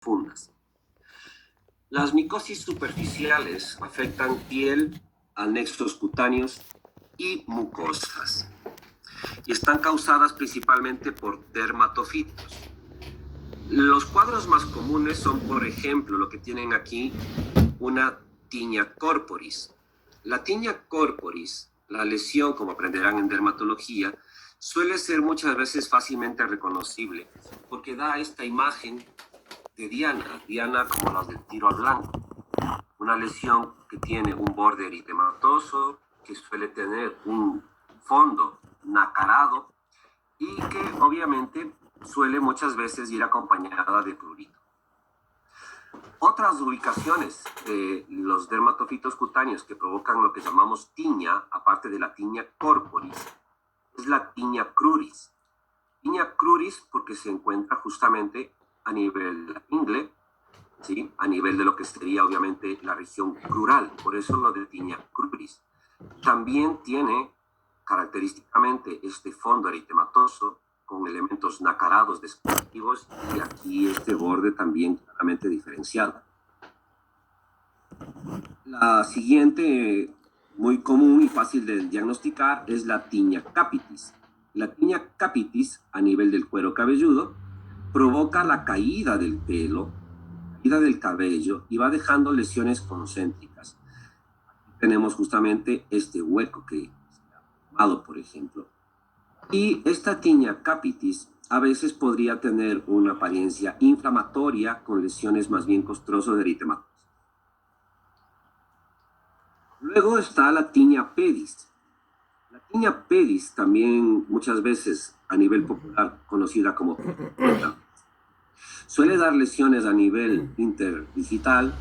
profundas. Las micosis superficiales afectan piel, anexos cutáneos y mucosas y están causadas principalmente por dermatofitos. Los cuadros más comunes son, por ejemplo, lo que tienen aquí, una tinea corporis. La tinea corporis, la lesión, como aprenderán en dermatología, suele ser muchas veces fácilmente reconocible porque da esta imagen de Diana como las del tiro al blanco. Una lesión que tiene un borde eritematoso, que suele tener un fondo nacarado y que obviamente suele muchas veces ir acompañada de prurito. Otras ubicaciones de los dermatofitos cutáneos que provocan lo que llamamos tiña, aparte de la tinea corporis, es la tinea cruris. Tinea cruris porque se encuentra justamente a nivel de la ingle, ¿sí? A nivel de lo que sería obviamente la región crural, por eso lo de tinea cruris. También tiene característicamente este fondo eritematoso con elementos nacarados descriptivos y aquí este borde también claramente diferenciado. La siguiente, muy común y fácil de diagnosticar, es la tinea capitis. La tinea capitis, a nivel del cuero cabelludo, provoca la caída del pelo, caída del cabello y va dejando lesiones concéntricas. Aquí tenemos justamente este hueco que se ha formado, por ejemplo. Y esta tinea capitis a veces podría tener una apariencia inflamatoria con lesiones más bien costrosas de eritematosis. Luego está la tinea pedis. La tinea pedis, también muchas veces a nivel popular conocida como pinta, suele dar lesiones a nivel interdigital,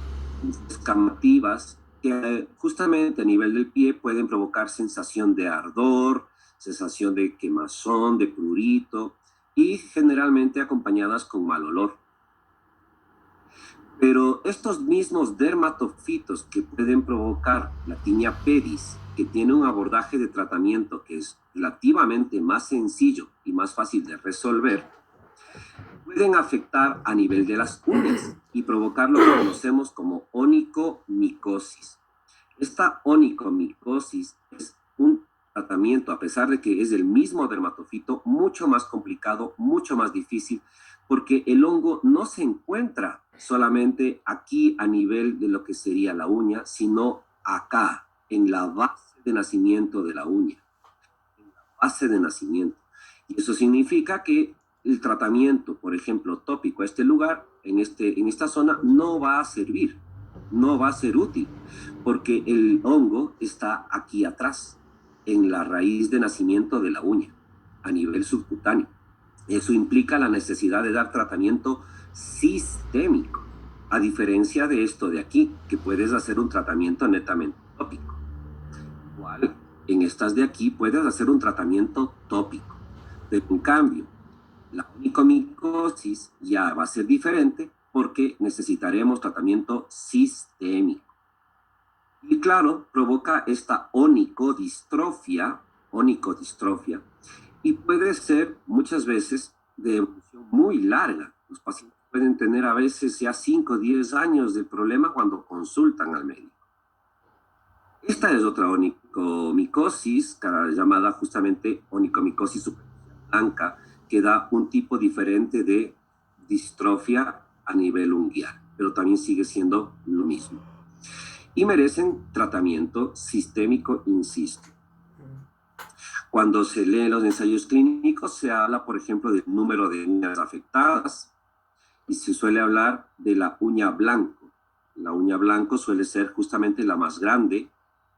escamativas, que justamente a nivel del pie pueden provocar sensación de ardor, sensación de quemazón, de prurito y generalmente acompañadas con mal olor. Pero estos mismos dermatofitos que pueden provocar la tinea pedis, que tiene un abordaje de tratamiento que es relativamente más sencillo y más fácil de resolver, pueden afectar a nivel de las uñas y provocar lo que conocemos como onicomicosis. Esta onicomicosis es un tratamiento, a pesar de que es el mismo dermatofito, mucho más complicado, mucho más difícil, porque el hongo no se encuentra solamente aquí a nivel de lo que sería la uña, sino acá, en la base de nacimiento de la uña, en la base de nacimiento. Y eso significa que el tratamiento, por ejemplo, tópico a este lugar, en esta zona, no va a servir, no va a ser útil, porque el hongo está aquí atrás, en la raíz de nacimiento de la uña, a nivel subcutáneo. Eso implica la necesidad de dar tratamiento sistémico, a diferencia de esto de aquí, que puedes hacer un tratamiento netamente tópico. Igual, en estas de aquí puedes hacer un tratamiento tópico, pero en cambio, la onicomicosis ya va a ser diferente porque necesitaremos tratamiento sistémico. Y claro, provoca esta onicodistrofia, y puede ser muchas veces de evolución muy larga. Los pacientes pueden tener a veces ya 5 o 10 años de problema cuando consultan al médico. Esta es otra onicomicosis, llamada justamente onicomicosis superficial blanca, que da un tipo diferente de distrofia a nivel unguial, pero también sigue siendo lo mismo. Y merecen tratamiento sistémico, insisto. Cuando se leen los ensayos clínicos, se habla, por ejemplo, del número de uñas afectadas y se suele hablar de la uña blanco. La uña blanco suele ser justamente la más grande,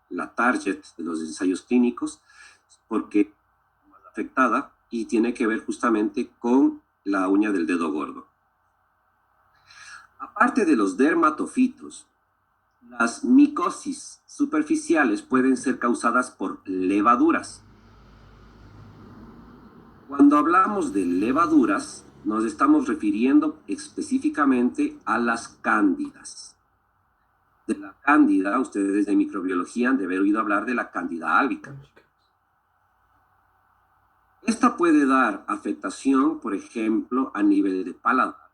la target de los ensayos clínicos, porque es más afectada y tiene que ver justamente con la uña del dedo gordo. Aparte de los dermatofitos, las micosis superficiales pueden ser causadas por levaduras. Cuando hablamos de levaduras, nos estamos refiriendo específicamente a las cándidas. De la cándida, ustedes de microbiología han de haber oído hablar de la cándida álbica. Esta puede dar afectación, por ejemplo, a nivel de paladar.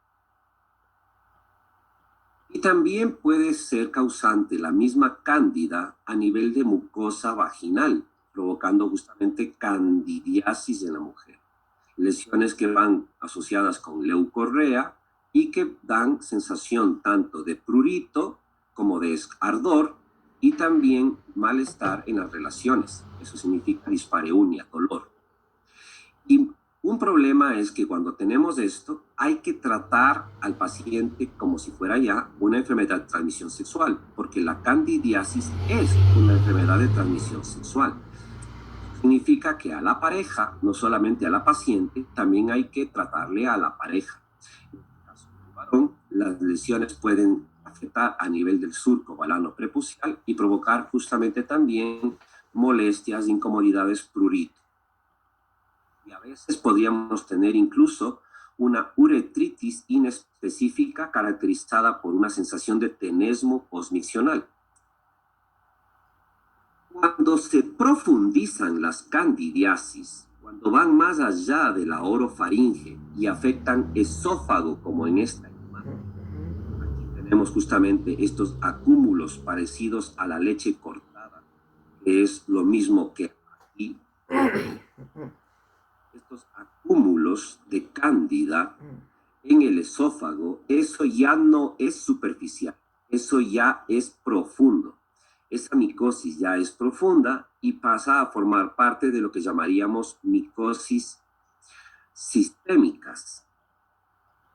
Y también puede ser causante la misma cándida a nivel de mucosa vaginal, provocando justamente candidiasis en la mujer. Lesiones que van asociadas con leucorrea y que dan sensación tanto de prurito como de ardor y también malestar en las relaciones. Eso significa dispareunia, dolor. Y un problema es que cuando tenemos esto, hay que tratar al paciente como si fuera ya una enfermedad de transmisión sexual, porque la candidiasis es una enfermedad de transmisión sexual. Significa que a la pareja, no solamente a la paciente, también hay que tratarle a la pareja. En el caso del varón, las lesiones pueden afectar a nivel del surco o ano prepucial y provocar justamente también molestias, incomodidades, prurito. Y a veces podríamos tener incluso una uretritis inespecífica caracterizada por una sensación de tenesmo posmiccional. Cuando se profundizan las candidiasis, cuando van más allá de la orofaringe y afectan esófago, como en esta imagen, aquí tenemos justamente estos acúmulos parecidos a la leche cortada, que es lo mismo que aquí. Estos acúmulos de cándida en el esófago, eso ya no es superficial, eso ya es profundo. Esa micosis ya es profunda y pasa a formar parte de lo que llamaríamos micosis sistémicas.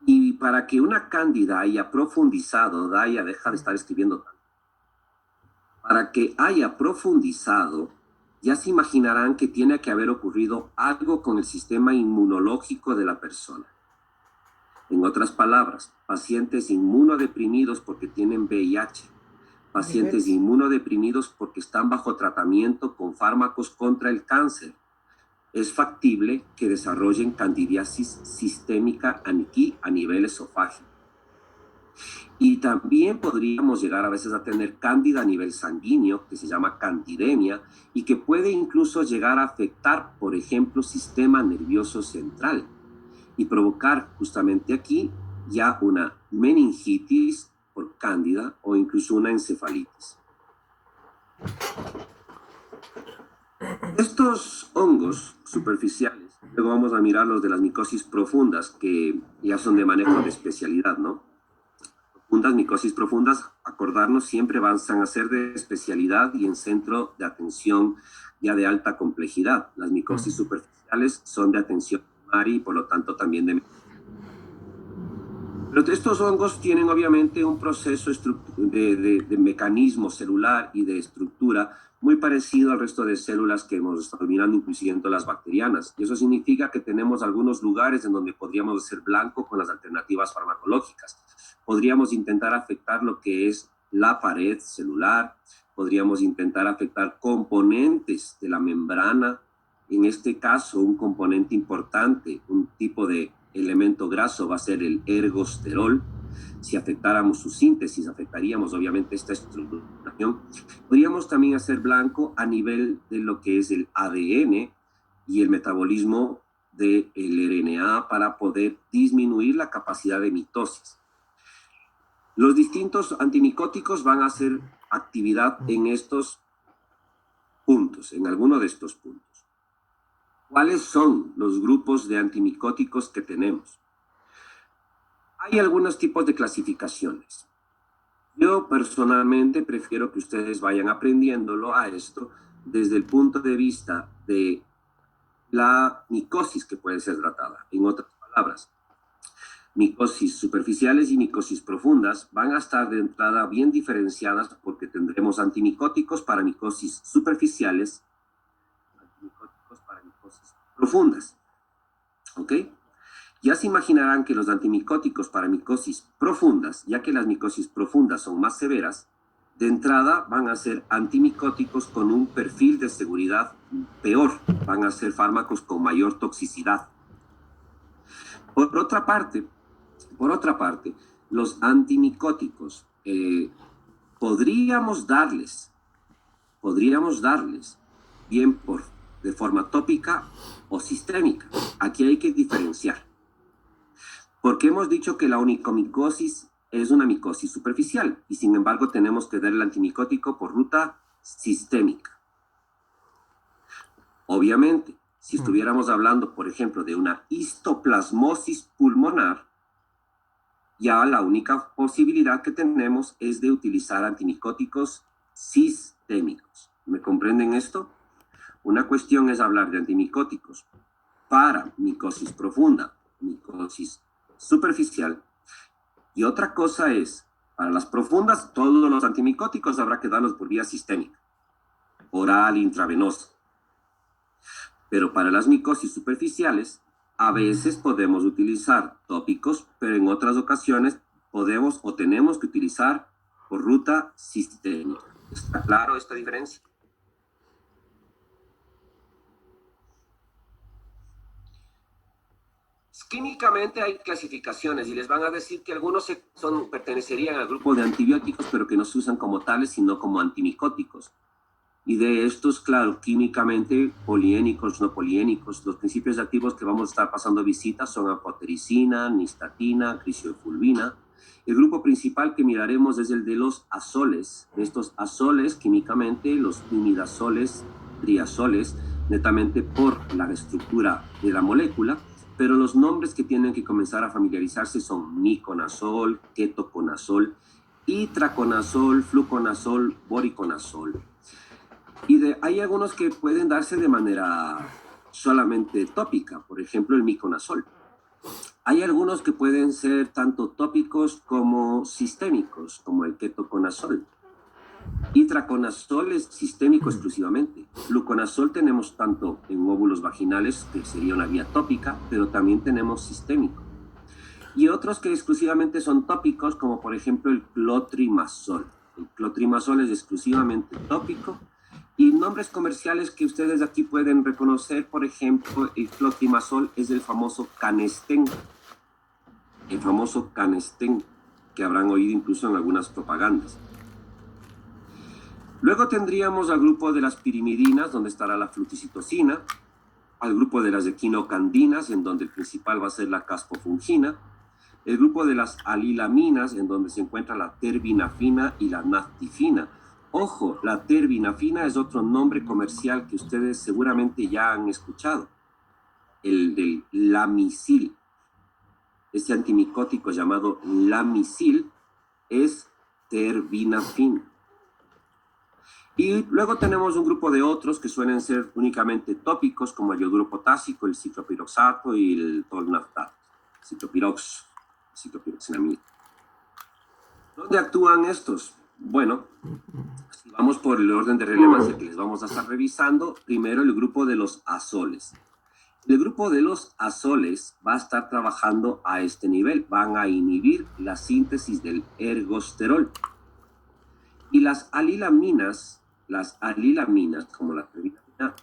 Y para que una cándida haya profundizado, Daya, deja de estar escribiendo tanto. Para que haya profundizado, ya se imaginarán que tiene que haber ocurrido algo con el sistema inmunológico de la persona. En otras palabras, pacientes inmunodeprimidos porque tienen VIH, pacientes inmunodeprimidos porque están bajo tratamiento con fármacos contra el cáncer. Es factible que desarrollen candidiasis sistémica aquí a nivel esofágico. Y también podríamos llegar a veces a tener cándida a nivel sanguíneo, que se llama candidemia, y que puede incluso llegar a afectar, por ejemplo, sistema nervioso central y provocar justamente aquí ya una meningitis por cándida o incluso una encefalitis. Estos hongos superficiales, luego vamos a mirar los de las micosis profundas, que ya son de manejo de especialidad, ¿no? Micosis profundas, acordarnos, siempre van a ser de especialidad y en centro de atención ya de alta complejidad. Las micosis superficiales son de atención primaria y por lo tanto también de... Pero estos hongos tienen obviamente un proceso de mecanismo celular y de estructura muy parecido al resto de células que hemos estado mirando, incluyendo las bacterianas. Y eso significa que tenemos algunos lugares en donde podríamos ser blanco con las alternativas farmacológicas. Podríamos intentar afectar lo que es la pared celular, podríamos intentar afectar componentes de la membrana, en este caso un componente importante, un tipo de elemento graso va a ser el ergosterol. Si afectáramos su síntesis, afectaríamos obviamente esta estructuración. Podríamos también hacer blanco a nivel de lo que es el ADN y el metabolismo del RNA para poder disminuir la capacidad de mitosis. Los distintos antimicóticos van a hacer actividad en estos puntos, en alguno de estos puntos. ¿Cuáles son los grupos de antimicóticos que tenemos? Hay algunos tipos de clasificaciones. Yo personalmente prefiero que ustedes vayan aprendiéndolo a esto desde el punto de vista de la micosis que puede ser tratada. En otras palabras, micosis superficiales y micosis profundas van a estar de entrada bien diferenciadas porque tendremos antimicóticos para micosis superficiales, antimicóticos para micosis profundas. ¿Ok? Ya se imaginarán que los antimicóticos para micosis profundas, ya que las micosis profundas son más severas, de entrada van a ser antimicóticos con un perfil de seguridad peor, van a ser fármacos con mayor toxicidad. Por otra parte, los antimicóticos podríamos darles bien de forma tópica o sistémica. Aquí hay que diferenciar. Porque hemos dicho que la onicomicosis es una micosis superficial y sin embargo tenemos que dar el antimicótico por ruta sistémica. Obviamente, si estuviéramos hablando, por ejemplo, de una histoplasmosis pulmonar, ya la única posibilidad que tenemos es de utilizar antimicóticos sistémicos. ¿Me comprenden esto? Una cuestión es hablar de antimicóticos para micosis profunda, micosis superficial, y otra cosa es, para las profundas, todos los antimicóticos habrá que darlos por vía sistémica, oral, intravenosa. Pero para las micosis superficiales, a veces podemos utilizar tópicos, pero en otras ocasiones podemos o tenemos que utilizar por ruta sistémica. ¿Está claro esta diferencia? Químicamente hay clasificaciones y les van a decir que algunos pertenecerían al grupo de antibióticos, pero que no se usan como tales, sino como antimicóticos. Y de estos, claro, químicamente, poliénicos, no poliénicos, los principios activos que vamos a estar pasando visita son apotericina, nistatina, crisiofulvina. El grupo principal que miraremos es el de los azoles. De estos azoles, químicamente, los imidazoles, triazoles, netamente por la estructura de la molécula, pero los nombres que tienen que comenzar a familiarizarse son miconazol, ketoconazol, itraconazol, fluconazol, boriconazol. Y hay algunos que pueden darse de manera solamente tópica, por ejemplo el miconazol. Hay algunos que pueden ser tanto tópicos como sistémicos, como el ketoconazol. Itraconazol es sistémico exclusivamente. Fluconazol tenemos tanto en óvulos vaginales, que sería una vía tópica, pero también tenemos sistémico. Y otros que exclusivamente son tópicos, como por ejemplo el clotrimazol. El clotrimazol es exclusivamente tópico. Y nombres comerciales que ustedes aquí pueden reconocer, por ejemplo, el clotrimazol es el famoso Canesten. El famoso Canesten, que habrán oído incluso en algunas propagandas. Luego tendríamos al grupo de las pirimidinas, donde estará la fluticitosina, al grupo de las equinocandinas, en donde el principal va a ser la caspofungina, el grupo de las alilaminas, en donde se encuentra la terbinafina y la naftifina. Ojo, la terbinafina es otro nombre comercial que ustedes seguramente ya han escuchado, el del Lamisil. Este antimicótico llamado Lamisil es terbinafina. Y luego tenemos un grupo de otros que suelen ser únicamente tópicos, como el yoduro potásico, el ciclopiroxato y el tolnaftato, ciclopiroxinamida. ¿Dónde actúan estos? Bueno, si vamos por el orden de relevancia que les vamos a estar revisando, primero el grupo de los azoles. El grupo de los azoles va a estar trabajando a este nivel, van a inhibir la síntesis del ergosterol. Y las alilaminas, como la terbinafina,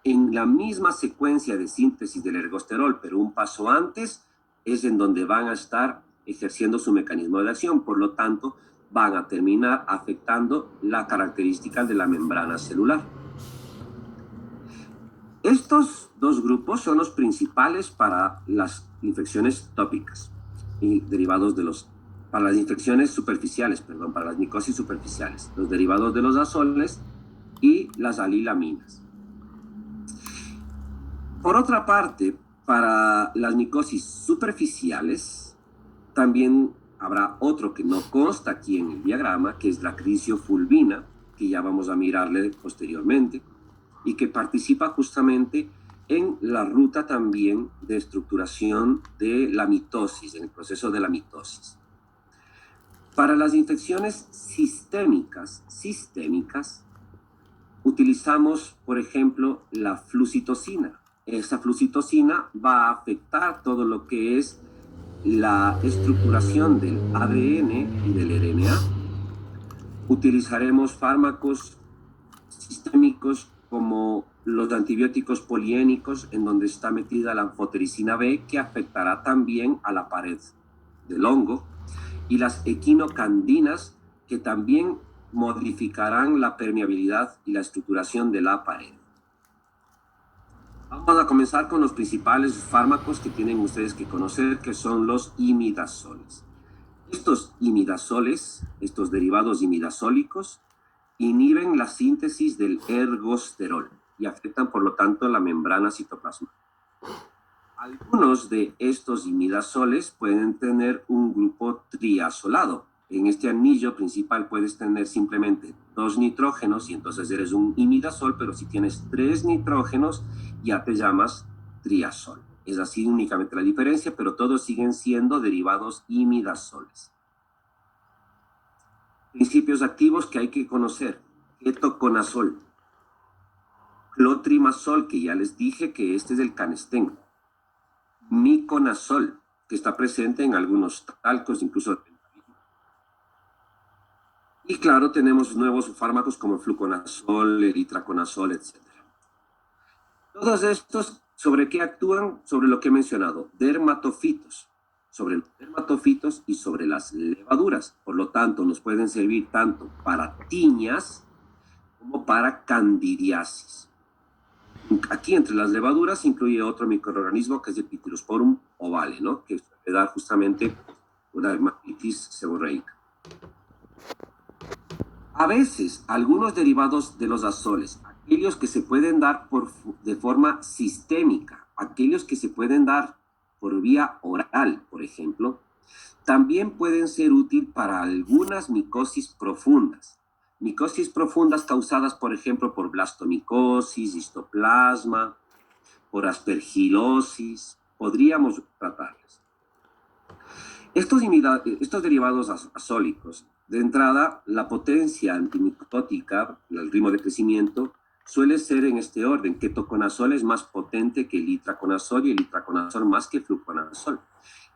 en la misma secuencia de síntesis del ergosterol, pero un paso antes, es en donde van a estar ejerciendo su mecanismo de acción. Por lo tanto, van a terminar afectando la característica de la membrana celular. Estos dos grupos son los principales para las infecciones tópicas y derivados de para las infecciones superficiales, para las micosis superficiales, los derivados de los azoles y las alilaminas. Por otra parte, para las micosis superficiales, también habrá otro que no consta aquí en el diagrama, que es la crisiofulvina, que ya vamos a mirarle posteriormente, y que participa justamente en la ruta también de estructuración de la mitosis, en el proceso de la mitosis. Para las infecciones sistémicas, utilizamos, por ejemplo, la flucitosina. Esa flucitosina va a afectar todo lo que es la estructuración del ADN y del RNA. Utilizaremos fármacos sistémicos como los antibióticos poliénicos, en donde está metida la anfotericina B, que afectará también a la pared del hongo, y las equinocandinas, que también modificarán la permeabilidad y la estructuración de la pared. Vamos a comenzar con los principales fármacos que tienen ustedes que conocer, que son los imidazoles. Estos imidazoles, estos derivados imidazólicos, inhiben la síntesis del ergosterol y afectan, por lo tanto, la membrana citoplasmática. Algunos de estos imidazoles pueden tener un grupo triazolado. En este anillo principal puedes tener simplemente 2 nitrógenos y entonces eres un imidazol, pero si tienes 3 nitrógenos ya te llamas triazol. Es así únicamente la diferencia, pero todos siguen siendo derivados imidazoles. Principios activos que hay que conocer: ketoconazol, clotrimazol, que ya les dije que este es el canestén, miconazol, que está presente en algunos talcos, incluso. Y claro, tenemos nuevos fármacos como el fluconazol, el itraconazol, etc. Todos estos, ¿sobre qué actúan? Sobre lo que he mencionado, dermatofitos, sobre los dermatofitos y sobre las levaduras. Por lo tanto, nos pueden servir tanto para tiñas como para candidiasis. Aquí entre las levaduras incluye otro microorganismo que es el Pityrosporum ovale, ¿no? Que puede dar justamente una dermatitis seborreica. A veces, algunos derivados de los azoles, aquellos que se pueden dar de forma sistémica, aquellos que se pueden dar por vía oral, por ejemplo, también pueden ser útiles para algunas micosis profundas. Micosis profundas causadas, por ejemplo, por blastomicosis, histoplasma, por aspergilosis, podríamos tratarlas. Estos derivados azólicos, de entrada, la potencia antimicotótica, el ritmo de crecimiento, suele ser en este orden. Ketoconazol es más potente que el itraconazol y el itraconazol más que fluconazol.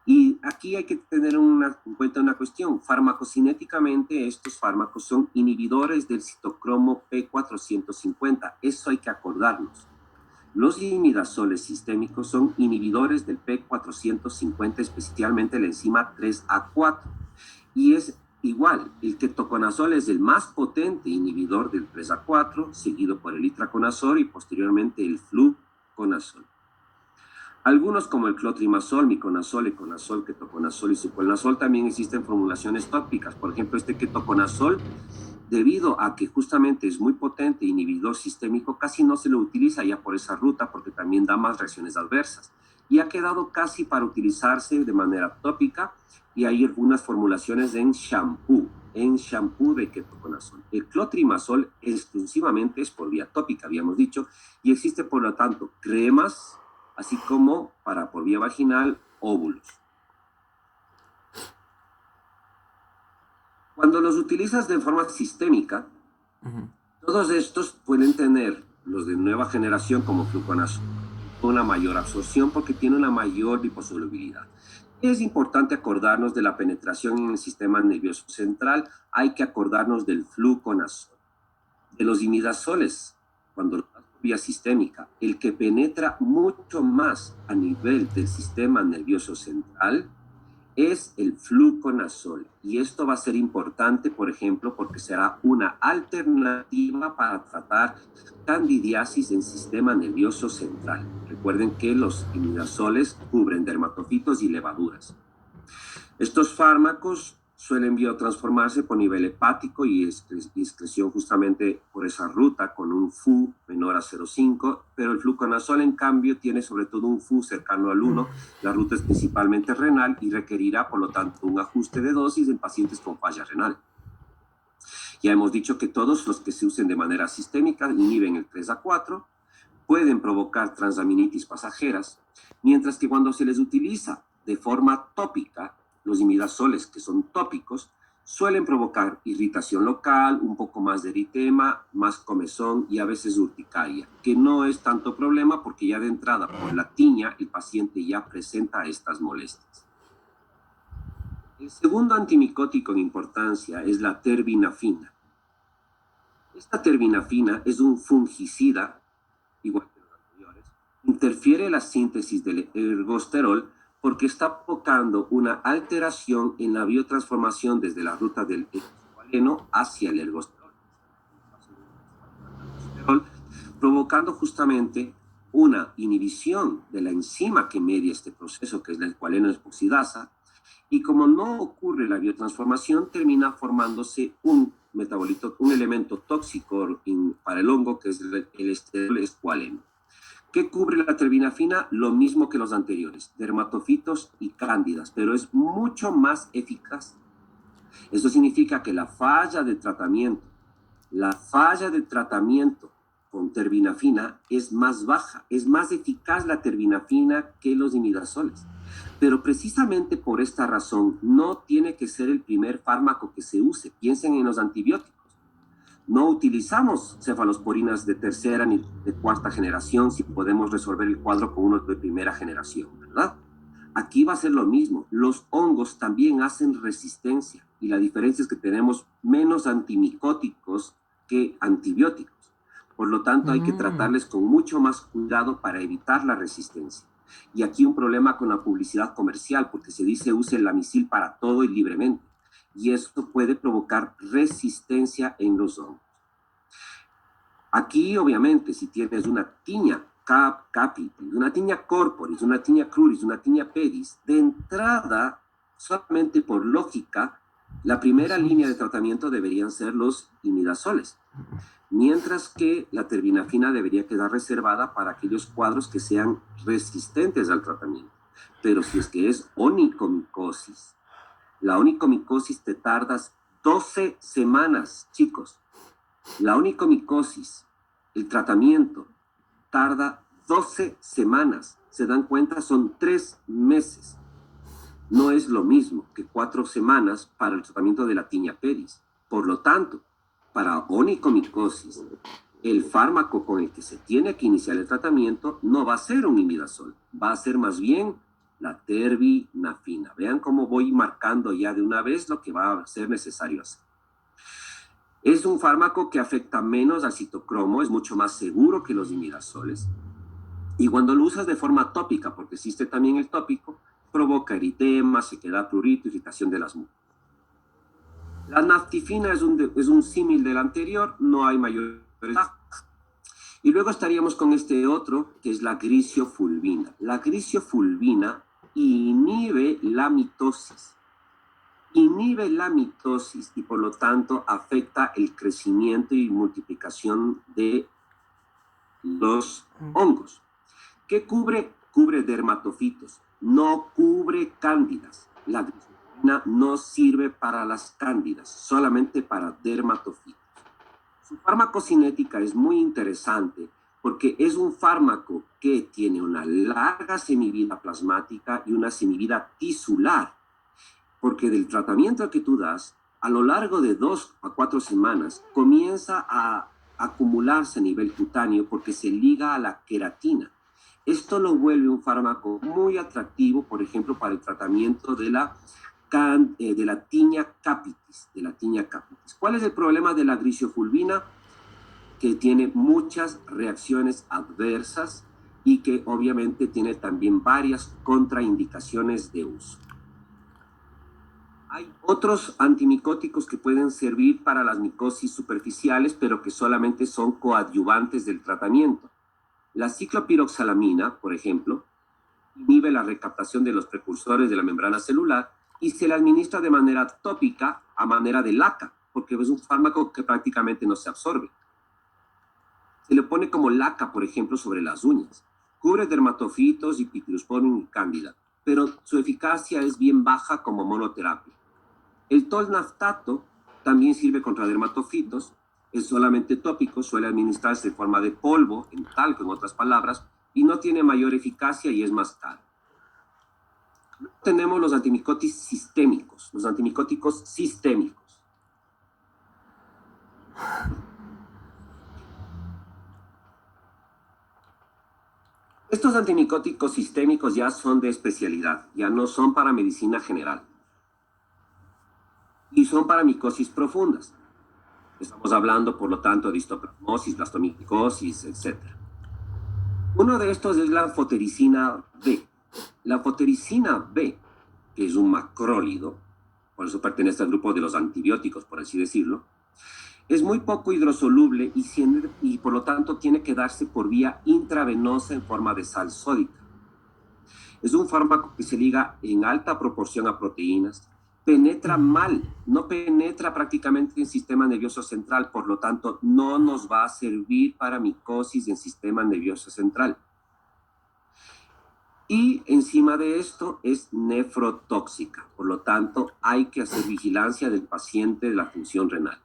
Y aquí hay que tener en cuenta una cuestión. Farmacocinéticamente, estos fármacos son inhibidores del citocromo P450. Eso hay que acordarnos. Los imidazoles sistémicos son inhibidores del P450, especialmente la enzima 3A4. Y es igual, el ketoconazol es el más potente inhibidor del 3A4, seguido por el itraconazol y posteriormente el fluconazol. Algunos como el clotrimazol, miconazol, econazol, ketoconazol y sucolnazol también existen formulaciones tópicas. Por ejemplo, este ketoconazol, debido a que justamente es muy potente inhibidor sistémico, casi no se lo utiliza ya por esa ruta porque también da más reacciones adversas. Y ha quedado casi para utilizarse de manera tópica y hay algunas formulaciones en shampoo de ketoconazol. El clotrimazol exclusivamente es por vía tópica, habíamos dicho, y existe por lo tanto cremas, así como para por vía vaginal, óvulos. Cuando los utilizas de forma sistémica, todos estos pueden tener, los de nueva generación como fluconazol, una mayor absorción porque tiene una mayor liposolubilidad. Es importante acordarnos de la penetración en el sistema nervioso central, hay que acordarnos del fluconazol. De los imidazoles, cuando lo das por vía sistémica, el que penetra mucho más a nivel del sistema nervioso central es el fluconazol. Y esto va a ser importante, por ejemplo, porque será una alternativa para tratar candidiasis en sistema nervioso central. Recuerden que los imidazoles cubren dermatofitos y levaduras. Estos fármacos suelen biotransformarse por nivel hepático y excreción justamente por esa ruta con un Fu menor a 0,5, pero el fluconazol en cambio tiene sobre todo un Fu cercano al 1, la ruta es principalmente renal y requerirá por lo tanto un ajuste de dosis en pacientes con falla renal. Ya hemos dicho que todos los que se usen de manera sistémica inhiben el 3A4, pueden provocar transaminitis pasajeras, mientras que cuando se les utiliza de forma tópica, los imidazoles que son tópicos suelen provocar irritación local, un poco más de eritema, más comezón y a veces urticaria, que no es tanto problema porque ya de entrada por la tiña el paciente ya presenta estas molestias. El segundo antimicótico en importancia es la terbinafina. Esta terbinafina es un fungicida, igual que los anteriores, interfiere la síntesis del ergosterol porque está provocando una alteración en la biotransformación desde la ruta del escualeno hacia el ergosterol, provocando justamente una inhibición de la enzima que media este proceso, que es la escualeno epoxidasa, Y como no ocurre la biotransformación, termina formándose un metabolito, un elemento tóxico para el hongo, que es el esterol escualeno. ¿Qué cubre la terbinafina? Lo mismo que los anteriores, dermatofitos y cándidas, pero es mucho más eficaz. Eso significa que la falla de tratamiento con terbinafina es más baja, es más eficaz la terbinafina que los imidazoles. Pero precisamente por esta razón no tiene que ser el primer fármaco que se use. Piensen en los antibióticos. No utilizamos cefalosporinas de tercera ni de cuarta generación si podemos resolver el cuadro con unos de primera generación, ¿verdad? Aquí va a ser lo mismo. Los hongos también hacen resistencia y la diferencia es que tenemos menos antimicóticos que antibióticos. Por lo tanto, hay que tratarles con mucho más cuidado para evitar la resistencia. Y aquí un problema con la publicidad comercial, porque se dice use el Lamisil para todo y libremente. Y esto puede provocar resistencia en los hongos. Aquí, obviamente, si tienes una tiña capitis, una tiña corporis, una tiña cruris, una tiña pedis, de entrada, solamente por lógica, la primera línea de tratamiento deberían ser los imidazoles, mientras que la terbinafina debería quedar reservada para aquellos cuadros que sean resistentes al tratamiento. Pero si es que es onicomicosis, la onicomicosis te tardas 12 semanas, chicos. La onicomicosis, el tratamiento, tarda 12 semanas. ¿Se dan cuenta? Son 3 meses. No es lo mismo que 4 semanas para el tratamiento de la tiña pedis. Por lo tanto, para onicomicosis, el fármaco con el que se tiene que iniciar el tratamiento no va a ser un imidazol, va a ser más bien la terbinafina. Vean cómo voy marcando ya de una vez lo que va a ser necesario hacer. Es un fármaco que afecta menos al citocromo, es mucho más seguro que los imidazoles. Y cuando lo usas de forma tópica, porque existe también el tópico, provoca eritema, sequedad, prurito, irritación de las mucosas. La naftifina es un símil del anterior, no hay mayores ventajas. Y luego estaríamos con este otro, que es la grisiofulvina. La grisiofulvina inhibe la mitosis. Inhibe la mitosis y por lo tanto afecta el crecimiento y multiplicación de los hongos. ¿Qué cubre? Cubre dermatofitos, no cubre cándidas. La grisiofulvina no sirve para las cándidas, solamente para dermatofitos. Su farmacocinética es muy interesante porque es un fármaco que tiene una larga semivida plasmática y una semivida tisular, porque del tratamiento que tú das, a lo largo de 2 a 4 semanas, comienza a acumularse a nivel cutáneo porque se liga a la queratina. Esto lo vuelve un fármaco muy atractivo, por ejemplo, para el tratamiento de la tiña capitis, ¿Cuál es el problema de la grisiofulvina? Que tiene muchas reacciones adversas y que obviamente tiene también varias contraindicaciones de uso. Hay otros antimicóticos que pueden servir para las micosis superficiales, pero que solamente son coadyuvantes del tratamiento. La ciclopiroxalamina, por ejemplo, inhibe la recaptación de los precursores de la membrana celular y se le administra de manera tópica a manera de laca, porque es un fármaco que prácticamente no se absorbe. Se le pone como laca, por ejemplo, sobre las uñas. Cubre dermatofitos y Pityrosporium y cándida, pero su eficacia es bien baja como monoterapia. El tolnaftato también sirve contra dermatofitos, es solamente tópico, suele administrarse en forma de polvo, en talco, en otras palabras, y no tiene mayor eficacia y es más caro. Tenemos los antimicóticos sistémicos, Estos antimicóticos sistémicos ya son de especialidad, ya no son para medicina general. Y son para micosis profundas. Estamos hablando, por lo tanto, de histoplasmosis, blastomicosis, etc. Uno de estos es la fotericina B. La fotericina B, que es un macrólido, por eso pertenece al grupo de los antibióticos, por así decirlo, es muy poco hidrosoluble y por lo tanto tiene que darse por vía intravenosa en forma de sal sódica. Es un fármaco que se liga en alta proporción a proteínas, penetra mal, no penetra prácticamente en el sistema nervioso central, por lo tanto no nos va a servir para micosis en sistema nervioso central. Y encima de esto es nefrotóxica, por lo tanto hay que hacer vigilancia del paciente de la función renal.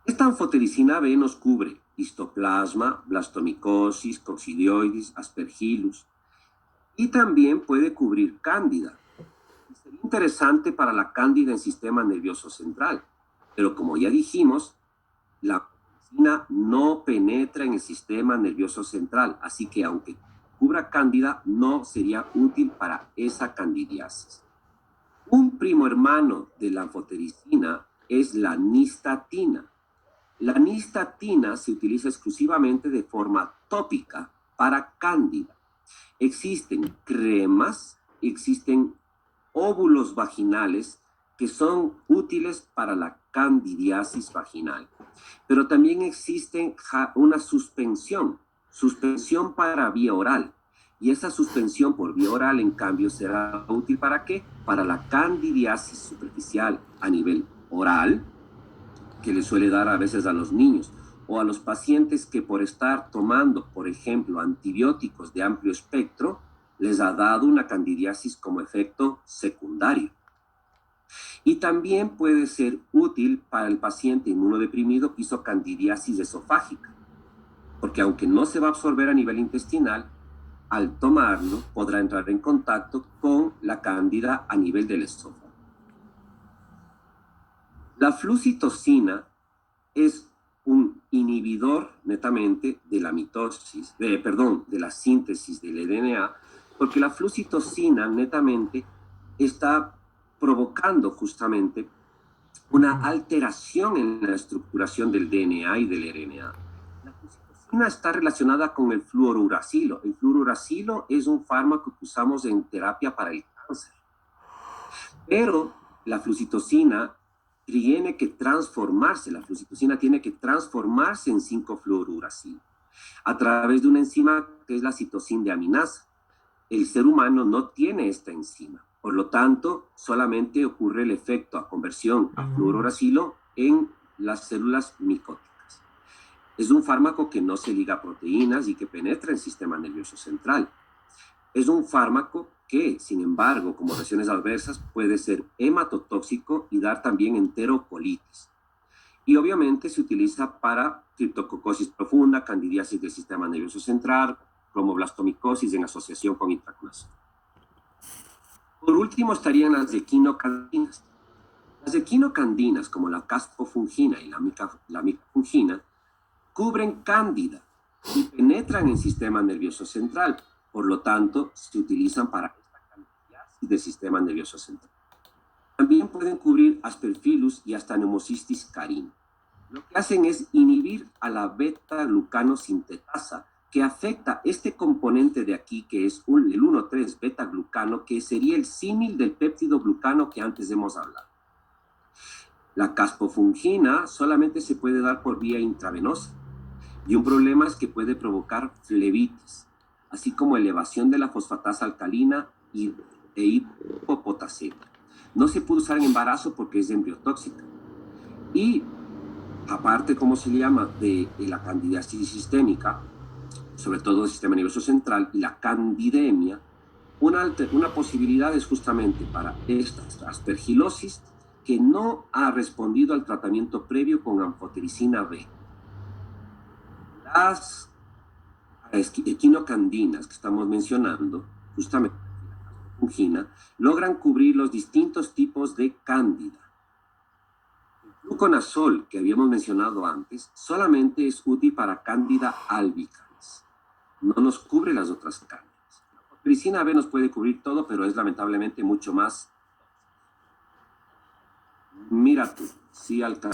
Esta anfotericina B nos cubre histoplasma, blastomicosis, coccidioides, aspergillus, y también puede cubrir cándida. Sería interesante para la cándida en sistema nervioso central, pero como ya dijimos, la anfotericina no penetra en el sistema nervioso central, así que aunque cubra cándida, no sería útil para esa candidiasis. Un primo hermano de la anfotericina es la nistatina. La nistatina se utiliza exclusivamente de forma tópica para cándida. Existen cremas, existen óvulos vaginales que son útiles para la candidiasis vaginal, pero también existe una suspensión para vía oral. Y esa suspensión por vía oral, en cambio, será útil ¿para qué? Para la candidiasis superficial a nivel oral, que le suele dar a veces a los niños, o a los pacientes que por estar tomando, por ejemplo, antibióticos de amplio espectro, les ha dado una candidiasis como efecto secundario. Y también puede ser útil para el paciente inmunodeprimido que hizo candidiasis esofágica, porque aunque no se va a absorber a nivel intestinal, al tomarlo podrá entrar en contacto con la cándida a nivel del esófago. La flucitocina es un inhibidor netamente de la mitosis, de la síntesis del RNA, porque la flucitocina netamente está provocando justamente una alteración en la estructuración del DNA y del RNA. La flucitocina está relacionada con el fluorouracilo. El fluorouracilo es un fármaco que usamos en terapia para el cáncer. Pero la flucitocina tiene que transformarse, la flucitocina tiene que transformarse en 5-fluorouracilo a través de una enzima que es la citosindeaminasa. El ser humano no tiene esta enzima, por lo tanto, solamente ocurre el efecto a conversión a fluorouracilo en las células micóticas. Es un fármaco que no se liga a proteínas y que penetra en el sistema nervioso central. Es un fármaco que, sin embargo, como reacciones adversas, puede ser hematotóxico y dar también enterocolitis. Y obviamente se utiliza para criptococosis profunda, candidiasis del sistema nervioso central, cromoblastomicosis en asociación con intraconación. Por último estarían las equinocandinas. Las equinocandinas, como la caspofungina y la micafungina, cubren cándida y penetran en el sistema nervioso central. Por lo tanto, se utilizan para esta candidiasis del sistema nervioso central. También pueden cubrir aspergillus y hasta Pneumocystis carini. Lo que hacen es inhibir a la beta-glucanosintetasa, que afecta este componente de aquí, que es el 1,3 beta-glucano, que sería el símil del péptido glucano que antes hemos hablado. La caspofungina solamente se puede dar por vía intravenosa, y un problema es que puede provocar flebitis, así como elevación de la fosfatasa alcalina e hipopotasemia. No se puede usar en embarazo porque es embriotóxica. Y aparte, ¿cómo se llama? De la candidiasis sistémica, sobre todo el sistema nervioso central, y la candidemia, una posibilidad es justamente para esta aspergilosis que no ha respondido al tratamiento previo con anfotericina B. Las equinocandinas que estamos mencionando, justamente la fungina, logran cubrir los distintos tipos de cándida. El fluconazol que habíamos mencionado antes solamente es útil para cándida albicans, no nos cubre las otras cándidas. La anfotericina B nos puede cubrir todo, pero es lamentablemente mucho más. Mira tú, sí alcanza.